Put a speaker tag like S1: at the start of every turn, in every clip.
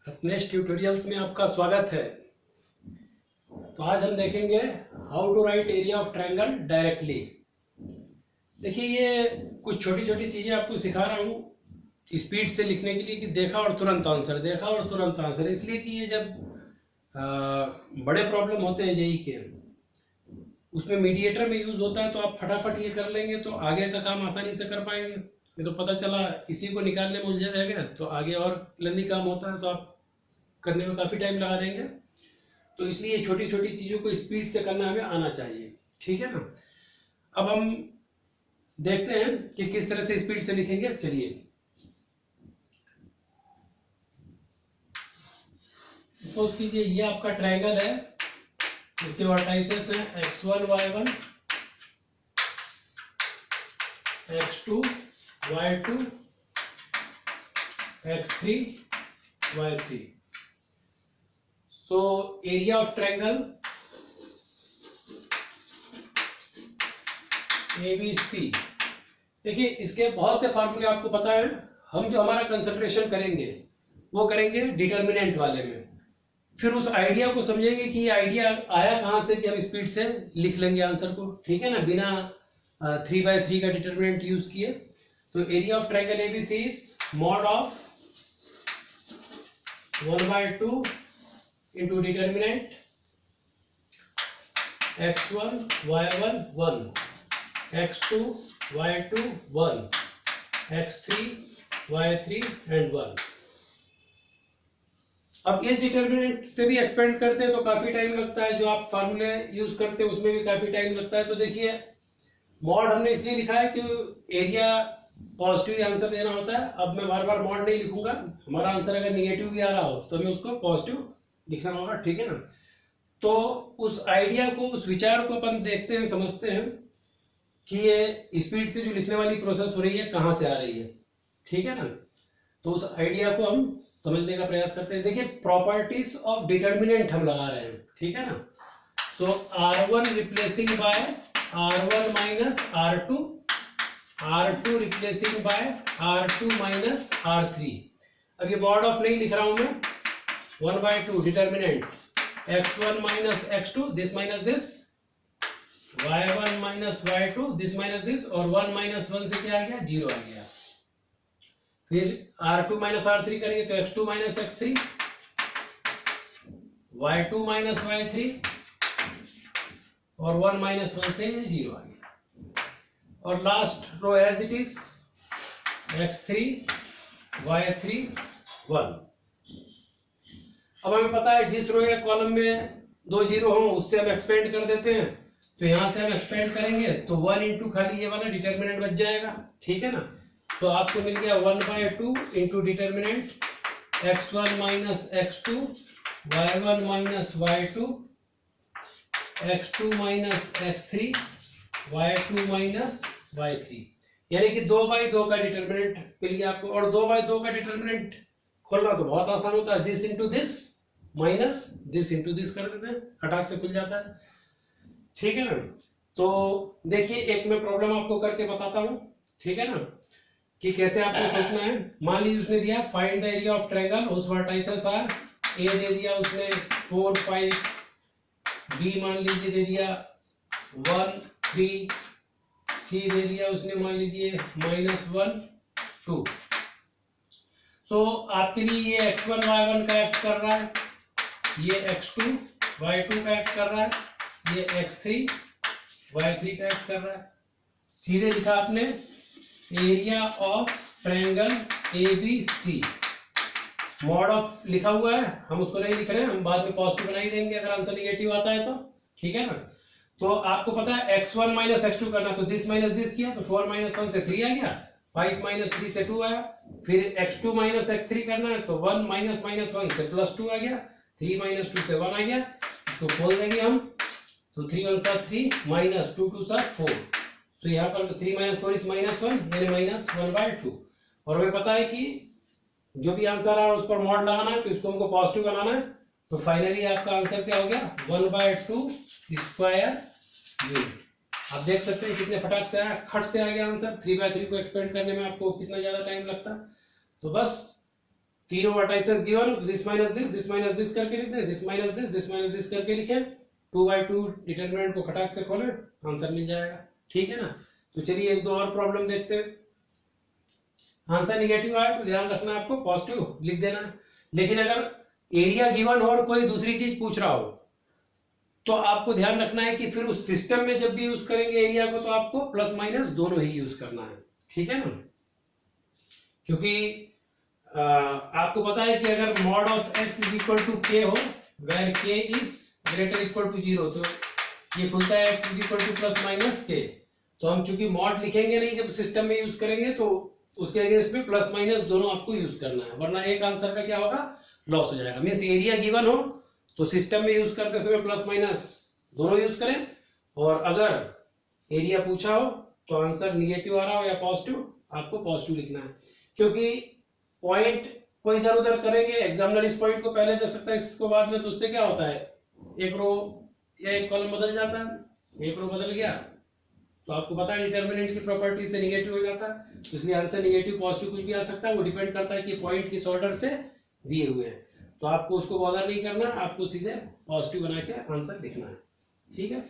S1: Ratnesh tutorials में आपका स्वागत है। तो आज हम देखेंगे how to write area of triangle directly. देखिए, ये कुछ छोटी छोटी चीजें आपको सिखा रहा हूँ स्पीड से लिखने के लिए कि देखा और तुरंत आंसर, देखा और तुरंत आंसर। इसलिए कि ये जब बड़े प्रॉब्लम होते हैं जेई के, उसमें मीडिएटर में यूज होता है, तो आप फटाफट ये कर लेंगे तो आगे का काम आसानी से कर पाएंगे। ये तो पता चला इसी को निकालने में उलझे रह गए तो आगे और लंबी काम होता है तो आप करने में काफी टाइम लगा देंगे। तो इसलिए छोटी छोटी चीजों को स्पीड से करना हमें आना चाहिए, ठीक है ना। अब हम देखते हैं कि किस तरह से स्पीड से लिखेंगे। चलिए, सपोज कीजिए ये आपका ट्रायंगल है, इसके वर्टाइसेस हैं x1 y1, x2 y2, x3 y3। So area of triangle ABC। देखिए, इसके बहुत से फार्मूले आपको पता है। हम जो हमारा कंसंट्रेशन करेंगे वो करेंगे डिटर्मिनेंट वाले में, फिर उस आइडिया को समझेंगे कि ये आइडिया आया कहाँ से कि हम स्पीड से लिख लेंगे आंसर को, ठीक है ना, बिना 3/3 का डिटर्मिनेंट यूज किए। तो area of triangle ABC is mod of 1/2 into determinant x1 y1 1, x2 y2 1, x3 y3 and 1। अब इस डिटर्मिनेंट से भी एक्सपेंड करते हैं तो काफी टाइम लगता है, जो आप फार्मूले यूज करते हैं उसमें भी काफी टाइम लगता है। तो देखिए, मॉड हमने इसलिए लिखा है कि एरिया पॉजिटिव आंसर देना होता है। अब मैं बार बार मॉड नहीं लिखूंगा, हमारा आंसर अगर निगेटिव भी आ रहा हो तो हमें उसको पॉजिटिव लिखना होगा, ठीक है ना। तो उस आइडिया को, उस विचार को अपन देखते हैं, समझते हैं कि ये स्पीड से जो लिखने वाली प्रोसेस हो रही है कहां से आ रही है, ठीक है ना। तो उस आइडिया को हम समझने का प्रयास करते हैं। देखिए, प्रॉपर्टीज ऑफ डिटर्मिनेंट हम लगा रहे हैं, ठीक है ना। So R1 replacing by R1 minus R2, R2 replacing by R2 minus R3। अब ये मॉड ऑफ नहीं लिख रहा हूं मैं, 1/2 determinant x1 minus x2, this minus this, y1 minus y2, this minus this, और 1 माइनस 1 से क्या आ गया, 0 आ गया। फिर R2 माइनस R3 करेंगे तो x2 minus x3, y2 minus y3, और 1 माइनस 1 से 0 आ गया। और last row as it is x3 y3 1। अब हमें पता है जिस रो या कॉलम में 2 जीरो हो उससे हम एक्सपेंड कर देते हैं, तो यहां से हम एक्सपेंड करेंगे तो 1 इंटू खाली ये वाला डिटर्मिनेंट बच जाएगा, ठीक है ना। तो आपको मिल गया 1/2 into determinant x1 minus x2, y1 minus y2, x2 minus x3, y2 minus y3। यानी कि 2/2 का डिटर्मिनेंट मिल गया आपको। और 2/2 का डिटर्मिनेंट खोलना तो बहुत आसान होता है, this into this minus this into this कर देते हैं, खटाक से खुल जाता है, ठीक है ना। तो देखिए, एक मैं प्रॉब्लम आपको करके बताता हूं, ठीक है ना, कि कैसे आपको सोचना है। मान लीजिए उसने दिया find the area of triangle, उस वर्टाइसेस आर ए दे दिया उसने 4 5, बी मान लीजिए दे दिया 1 3, सी दे दिया उसने मान लीजिए -1 2। सो आपके लिए ये x1 y1 का एक्ट कर रहा है, ये x2 y2 का एक्ट कर रहा है, ये x3 y3 का एक्ट कर रहा है। सीधे लिखा आपने area of triangle ABC। Mod of लिखा हुआ है, हम उसको नहीं लिख रहे हैं, हम बाद में पॉजिटिव बना ही देंगे अगर आंसर निगेटिव आता है तो, ठीक है ना। तो आपको पता है x1 माइनस x2 करना, तो दिस माइनस दिस किया तो 4 माइनस 1 से 3 आ गया, 5 माइनस 3 से 2 आया। फिर x2 माइनस x3 करना है तो 1 माइनस -1 से +2 आ गया, 3 माइनस 2 से 1 आ गया। इसको खोल देंगे हम तो 3 1 सा 3 माइनस 2 2 सा 4। तो यहाँ पर 3 माइनस 4 इज -1, यानी -1/2। और हमें पता है कि जो भी आंसर आ रहा है उस पर मॉड लगाना है, तो इसको हमको पॉजिटिव बनाना है। तो फाइनली आपका आंसर क्या हो गया, 1/2 स्क्वायर यूनिट। आप देख सकते हैं कितने फटाक से आया, खट से आ गया आंसर। 3/3 को एक्सपेंड करने में आपको कितना ज्यादा टाइम लगता है। तो बस तीनों vertices given, this minus this करके लिख दें, दिस माइनस दिस करके लिखें, 2/2 डिटरमिनेंट को खटाक से खोलें, आंसर मिल जाएगा। ठीक है ना। तो चलिए एक दो और प्रॉब्लम देखते हैं। आंसर निगेटिव आया तो ध्यान रखना आपको पॉजिटिव लिख देना है। लेकिन अगर एरिया गिवन हो और कोई दूसरी चीज पूछ रहा हो तो आपको ध्यान रखना है कि फिर उस सिस्टम में जब भी यूज करेंगे एरिया को तो आपको प्लस माइनस दोनों ही यूज करना है। ठीक है ना। क्योंकि आपको पता है कि अगर mod of x is equal to k हो where k is greater equal to 0 तो ये खुलता है x is equal to plus minus k. तो हम चूंकि मॉड लिखेंगे नहीं जब सिस्टम में यूज करेंगे तो उसके अगेंस्ट में प्लस माइनस दोनों आपको यूज करना है, वरना एक आंसर का क्या होगा लॉस हो जाएगा। मींस एरिया गिवन हो तो सिस्टम में यूज करते समय प्लस माइनस दोनों यूज करें, और अगर एरिया पूछा हो तो आंसर निगेटिव आ रहा हो या पॉजिटिव, आपको पॉजिटिव लिखना है। क्योंकि पॉइंट को इधर उधर करेंगे, एग्जामिनर इस पॉइंट को पहले दे सकता है इसको बाद में, तो उससे क्या होता है एक रो या एक कॉलम बदल जाता है। एक रो बदल गया तो आपको पता है डिटर्मिनेंट की प्रॉपर्टी से निगेटिव हो जाता है, तो इसलिए आंसर निगेटिव पॉजिटिव कुछ भी आ सकता है। वो डिपेंड करता है कि पॉइंट किस ऑर्डर से दिए हुए हैं। तो आपको उसको बॉदर नहीं करना, आपको सीधे पॉजिटिव बना के आंसर लिखना है। ठीक है।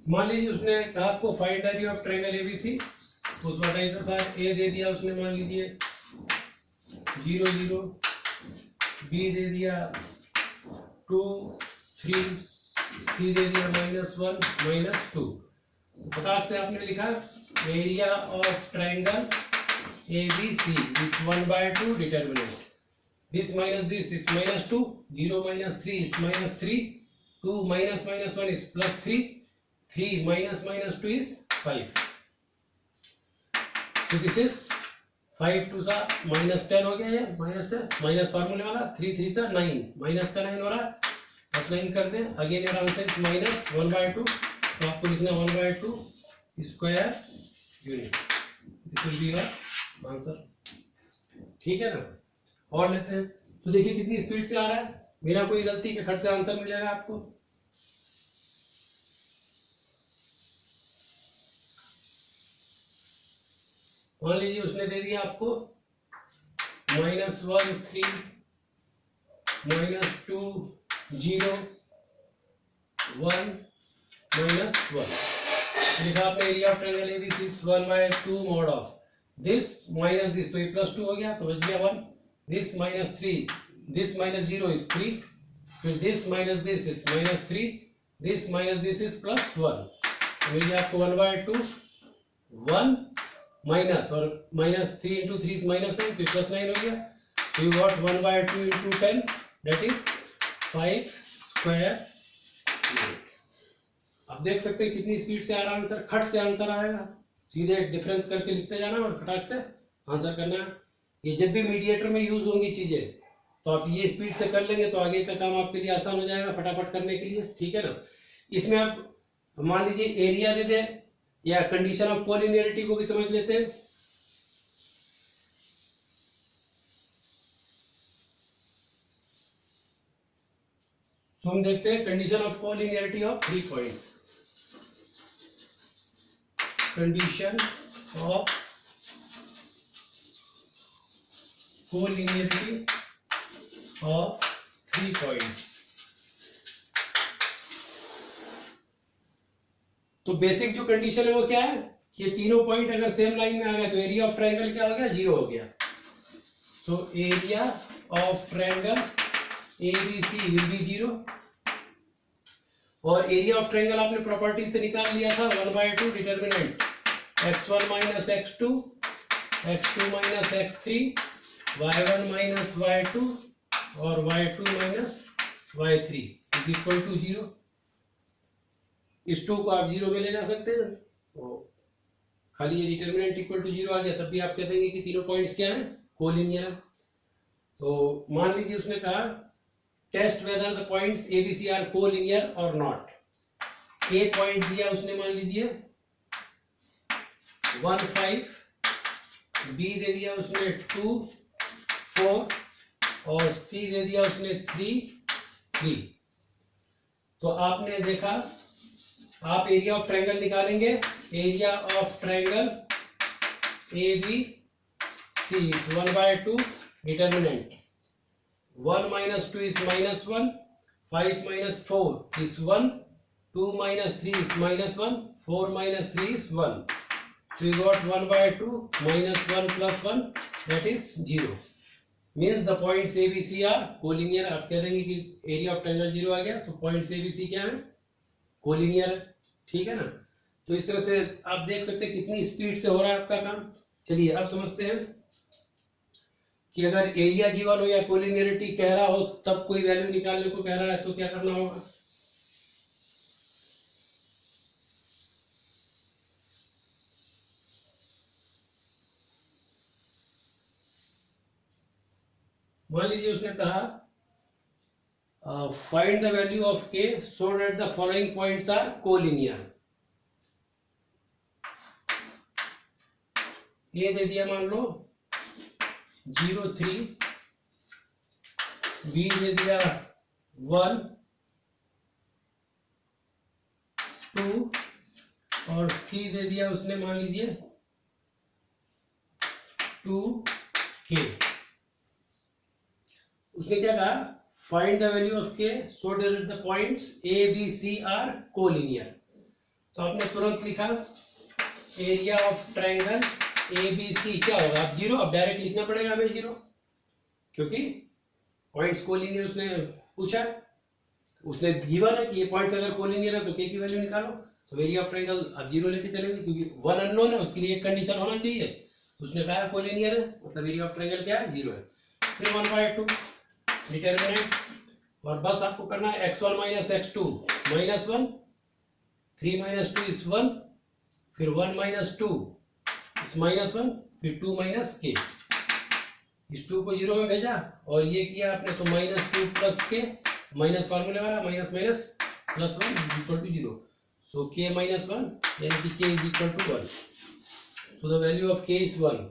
S1: मान लीजिए उसने कहा आपको find area of triangle ABC, उस वर्टाइसेस साथ ए दे दिया उसने, मान लीजिए 0 0, बी दे दिया 2 3, सी दे दिया -1 -2। फटाक से आपने लिखा area of triangle ABC is 1/2 determinant, this is -2, 0 -3 is -3, 2 -1 is +3, 3 -2 is 5. So this is 5 2 सा -10 हो गया, ये माइनस से माइनस फार्मूले वाला, 3 3 सा 9, माइनस का 9 हो रहा है, प्लस 9 कर दें। अगेन योर आंसर इज -1/2, तो आपको लिखना 1/2 square unit, this will be your answer. ठीक है ना। और लेते हैं, तो देखिए कितनी स्पीड से आ रहा है, बिना कोई गलती के खट से आंसर मिल जाएगा आपको। मान लीजिए उसने दे दिया आपको -1 3 -2 0 1 -1। लिखा आपने area of triangle ABC is 1/2 mod of this minus this, तो ये +2 हो गया तो बच गया 1, दिस -3, दिस -0 इज 3, फिर this minus this is -3, this minus this is +1, मिल गया आपको 1/2 1 माइनस, और -3 into 3 is -9, तो +9 हो गया। तो you got 1/2 into 10, that is 5 square unit। अब देख सकते हैं कितनी स्पीड से आ रहा आंसर, खट से आंसर आएगा। सीधे डिफरेंस करके लिखते जाना और खटाक से आंसर करना है। ये जब भी मीडिएटर में यूज होंगी चीजें तो आप ये स्पीड से कर लेंगे तो आगे का काम आपके लिए आसान हो जाएगा फटाफट करने के लिए। ठीक है ना। इसमें आप मान लीजिए एरिया दे दें या कंडीशन ऑफ कोलिनियरिटी को भी समझ लेते हैं। तो हम देखते हैं condition of collinearity of 3 points. Condition of collinearity of 3 points. तो बेसिक जो कंडीशन है वो क्या है कि तीनों पॉइंट अगर सेम लाइन में आ गए तो एरिया ऑफ ट्रायंगल क्या हो गया, 0 हो गया। So area of triangle ABC will be 0। और एरिया ऑफ ट्रायंगल आपने प्रॉपर्टी से निकाल लिया था 1/2 determinant x1 minus x2 x2 minus x3 y1 minus y2 और y2 minus y3 is equal to 0। इस 2 को आप 0 में ले जा सकते हैं, तो खाली ये डिटरमिनेंट इक्वल टू 0 आ गया, तब भी आप कह देंगे कि तीनों पॉइंट्स क्या हैं, कोलिनियर। तो मान लीजिए उसने कहा test whether the points ABC are collinear और नॉट। ए पॉइंट दिया उसने मान लीजिए 1 5, बी दे दिया उसने 2 4 और सी दे दिया उसने 3 3। तो आपने देखा, आप एरिया ऑफ ट्रायंगल निकालेंगे। Area of triangle A B C is 1/2, determinant 1 - 2 is -1, 5 - 4 is 1, 2 - 3 is -1, 4 - 3 is 1. So you got 1/2 minus 1 plus 1, that is 0. Means the points A, B, C are collinear. आप कह देंगे कि एरिया ऑफ ट्रायंगल 0 आ गया, तो points A, B, C क्या है? Collinear है। ठीक है ना? तो इस तरह से आप देख सकते हैं कितनी स्पीड से हो रहा है आपका काम। चलिए अब समझते हैं कि अगर एरिया गिवन हो या कोलिनियरिटी कह रहा हो, तब कोई वैल्यू निकालने को कह रहा है तो क्या करना होगा। मान लीजिए उसने कहा find the value of k so that the following points are collinear. ये दे दिया मान लो 0 3, बी दे दिया 1 2 और सी दे दिया उसने मान लीजिए 2 के। उसने क्या कहा, find the value of k so that the points A B C are collinear. तो आपने तुरंत लिखा area of triangle A B C क्या होगा, अब 0। अब डायरेक्ट लिखना पड़ेगा हमें 0, क्योंकि पॉइंट्स कोलिनियर उसने पूछा, उसने गिवन है कि ये पॉइंट्स अगर कोलिनियर है तो के की वैल्यू निकालो। तो एरिया ऑफ ट्रायंगल अब 0 लेके चलेंगे, क्योंकि 1 अननोन है, उसके लिए एक कंडीशन होना चाहिए। तो उसने कहा कोलिनियर है, मतलब एरिया ऑफ ट्रायंगल क्या है, 0 है। फिर 1/2 डिटर्मिनेंट, और बस आपको करना है x1 - x2 -1, 3 - 2 is 1, फिर 1 - 2 is -1, फिर 2 - k। इस 2 को 0 में भेजा और ये किया आपने, तो -2 प्लस के, माइनस फार्मूले वाला, minus minus plus 1 equal to 0। So k - 1 यानी कि k is equal to 1. So the value of k is 1.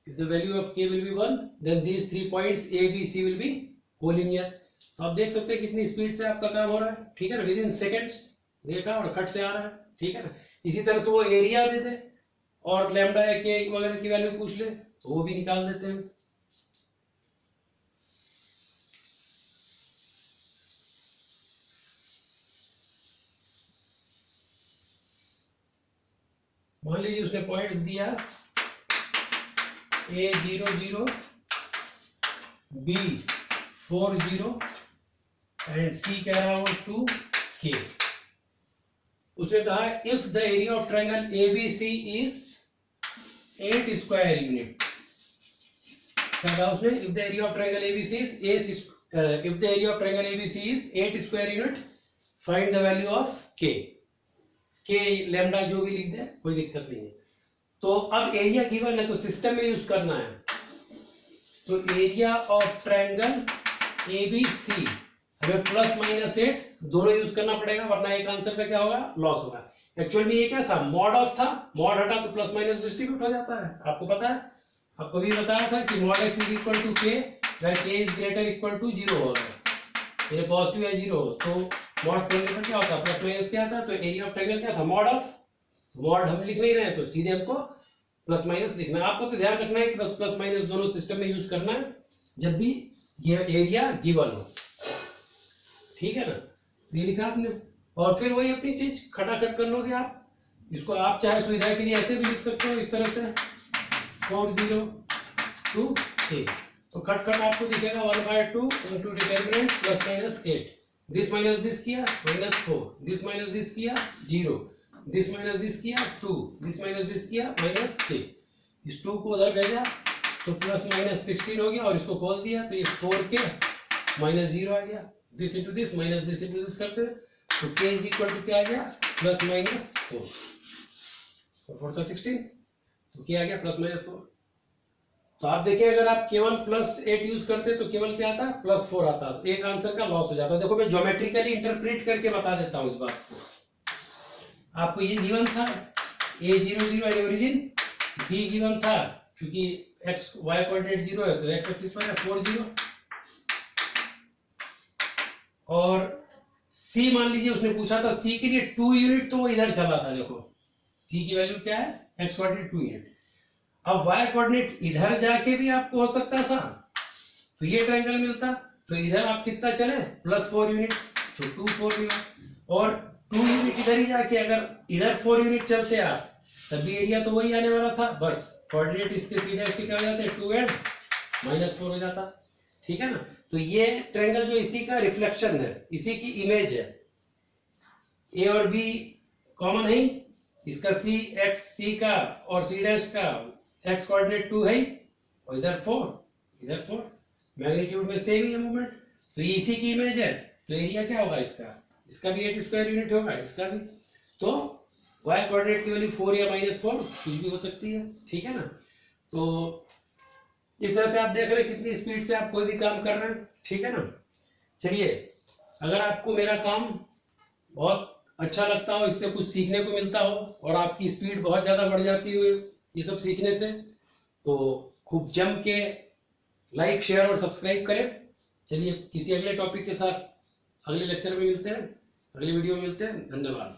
S1: If the value of k will be 1, then these 3 points A, B, C will be collinear. तो आप देख सकते हैं कितनी speed से आपका काम हो रहा है। ठीक है ना, विद इन सेकेंड्स देखा और खट से आ रहा है। ठीक है ना, इसी तरह से वो एरिया दे दे और लैम्डा या के वगैरह की वैल्यू पूछ ले तो वो भी निकाल देते हैं। मान लीजिए उसने पॉइंट्स दिया A 0 0, B 4 0 एंड C कह रहा हूं 2 K। उसने कहा if the area of triangle ABC is 8 square unit. क्या कहा उसने, if the area of triangle ABC is 8 square unit, find the value of K। के लैम्डा जो भी लिख दे, कोई दिक्कत नहीं है। तो अब एरिया गिवन है तो सिस्टम में यूज करना है। तो एरिया ऑफ ट्रायंगल ABC हमें +-8 दोनों यूज करना पड़ेगा, वरना एक आंसर का क्या होगा, लॉस होगा। एक्चुअल में ये क्या था, मॉड ऑफ था, मॉड हटा तो +- डिस्ट्रीब्यूट हो जाता है। आपको पता है, आपको भी बताया था कि mod x is equal to k where k is greater equal to 0 होगा, ये पॉजिटिव या 0 हो तो मॉड करने पर क्या होता है, +- क्या आता है। तो एरिया ऑफ ट्रायंगल क्या था, मॉड ऑफ। मॉड हम लिख नहीं रहे हैं तो सीधे हमको +- लिखना है। आपको तो ध्यान रखना है कि बस +- दोनों सिस्टम में यूज करना है जब भी ये एरिया गिवन हो। ठीक है ना, ये लिखा आपने, और फिर वही अपनी चीज खटाखट कर लोगे आप। इसको आप चाहे सुविधा के लिए ऐसे भी लिख सकते हो, इस तरह से 4 0 2 k। तो खटखट आपको दिखेगा 1/2 into determinant +-8। This minus this किया -4, दिस माइनस दिस किया 0, दिस माइनस दिस किया 2, दिस माइनस दिस किया -k। इस 2 को उधर भेजा तो +-16 हो गया, और इसको खोल दिया तो ये 4k -0 आ गया। This into this minus this into this करते हैं तो k इज इक्वल टू क्या आ गया, +-4। 4 × 16 तो क्या आ गया, +-4। तो आप देखिए अगर आप केवल +8 यूज करते तो केवल क्या आता, +4 आता, तो एक आंसर का लॉस हो जाता। देखो मैं ज्योमेट्रिकली इंटरप्रेट करके बता देता हूं इस बात को। आपको ये गिवन था A00 and origin B given था, क्योंकि x y कोऑर्डिनेट 0 है तो x एक्सिस पर है 40, और C मान लीजिए उसने पूछा था C के लिए 2 यूनिट, तो वो इधर चला था। देखो C की वैल्यू क्या है, x कोऑर्डिनेट 2 यूनिट। अब y कोऑर्डिनेट इधर जाके भी आपको हो सकता था, तो ये ट्रायंगल मिलता, तो इधर आप कितना चले +4 यूनिट, तो 2 4 मिला, और 2 यूनिट इधर ही जाके अगर इधर 4 यूनिट चलते आप, तब भी एरिया तो वही आने वाला था, बस कोऑर्डिनेट इसके सी डैश के क्या हो जाते 2 एंड -4 हो जाता। ठीक है ना, तो ये ट्रायंगल जो इसी का रिफ्लेक्शन है, इसी की इमेज है, ए और बी कॉमन है, इसका सी एक्स सी का और सी डैश का एक्स कोऑर्डिनेट 2 है, और इधर 4, मैग्नीट्यूड में सेम ही है मूवमेंट, तो ये इसी की इमेज है, तो एरिया क्या होगा इसका भी 8 स्क्वायर यूनिट होगा, इसका भी। तो y कोऑर्डिनेट की वैल्यू 4 या -4 कुछ भी हो सकती है। ठीक है ना, तो इस तरह से आप देख रहे हैं कितनी स्पीड से आप कोई भी काम कर रहे हैं। ठीक है ना, चलिए, अगर आपको मेरा काम बहुत अच्छा लगता हो, इससे कुछ सीखने को मिलता हो, और आपकी स्पीड बहुत ज्यादा बढ़ जाती हो ये सब सीखने से, तो खूब जम के लाइक शेयर और सब्सक्राइब करें। चलिए किसी अगले टॉपिक के साथ अगले लेक्चर में मिलते हैं, अगले वीडियो में मिलते हैं। धन्यवाद।